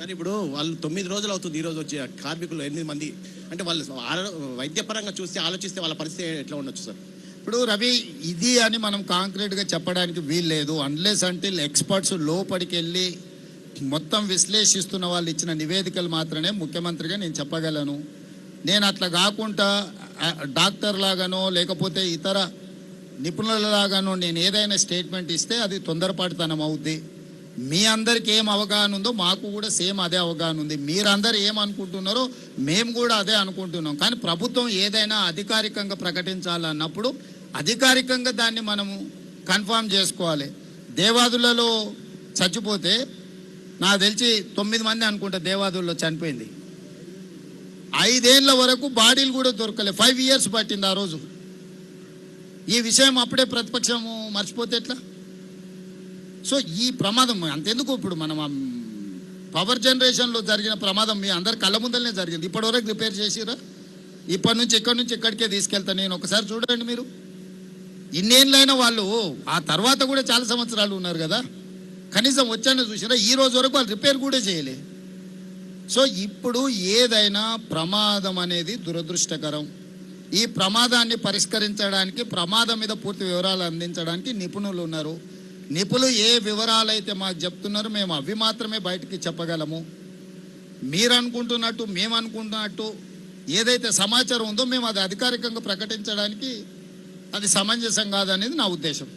Sir ఇప్పుడు వాళ్ళు 9 రోజులు అవుతుంది ఈ రోజు వచ్చే కార్మికులు 8 మంది అంటే వాళ్ళు వైద్యపరంగా చూస్తే ఆలోచిస్తే వాళ్ళ పరిస్థితి ఎట్లా ఉండొచ్చు సార్? ఇప్పుడు రవి, ఇది అని మనం కాంక్రీట్గా చెప్పడానికి వీల్లేదు. అన్లెస్ అంటిల్ ఎక్స్పర్ట్స్ లోపలికి వెళ్ళి మొత్తం విశ్లేషిస్తున్న వాళ్ళు ఇచ్చిన నివేదికలు మాత్రమే ముఖ్యమంత్రిగా నేను చెప్పగలను. నేను అట్లా కాకుండా డాక్టర్ లాగానో లేకపోతే ఇతర నిపుణులలాగానో నేను ఏదైనా స్టేట్మెంట్ ఇస్తే అది తొందరపాటుతనం అవుద్ది. మీ అందరికి ఏం అవగాహన ఉందో మాకు కూడా సేమ్ అదే అవగాహన ఉంది. మీరందరూ ఏమనుకుంటున్నారో మేము కూడా అదే అనుకుంటున్నాం. కానీ ప్రభుత్వం ఏదైనా అధికారికంగా ప్రకటించాలన్నప్పుడు అధికారికంగా దాన్ని మనము కన్ఫర్మ్ చేసుకోవాలి. దేవాదులలో చచ్చిపోతే నాకు తెలిసి 9 మంది అనుకుంటా దేవాదుల్లో చనిపోయింది. 5 ఏళ్ల వరకు బాడీలు కూడా దొరకలే. 5 years పట్టింది ఆ రోజు. ఈ విషయం అప్పుడే ప్రతిపక్షము మర్చిపోతే ఎట్లా? సో ఈ ప్రమాదం అంతెందుకు, ఇప్పుడు మనం పవర్ జనరేషన్లో జరిగిన ప్రమాదం మీ అందరి కళ్ళ ముందరనే జరిగింది. ఇప్పటివరకు రిపేర్ చేసిరా? ఇప్పటి నుంచి ఎక్కడి నుంచి ఎక్కడికే తీసుకెళ్తా నేను. ఒకసారి చూడండి మీరు. ఇన్నేళ్ళైనా వాళ్ళు ఆ తర్వాత కూడా చాలా సంవత్సరాలు ఉన్నారు కదా, కనీసం వచ్చానే చూసినా ఈ రోజు వరకు వాళ్ళు రిపేర్ కూడా చేయలే. సో ఇప్పుడు ఏదైనా ప్రమాదం అనేది దురదృష్టకరం. ఈ ప్రమాదాన్ని పరిష్కరించడానికి, ప్రమాదం మీద పూర్తి వివరాలు అందించడానికి నిపుణులు ఉన్నారు. నిపుణులు ఏ వివరాలు అయితే మాకు చెప్తున్నారో మేము అవి మాత్రమే బయటికి చెప్పగలము. మీరు అనుకుంటున్నట్టు మేము అనుకుంటున్నట్టు ఏదైతే సమాచారం ఉందో మేము అది అధికారికంగా ప్రకటించడానికి అది సమంజసం కాదనేది నా ఉద్దేశం.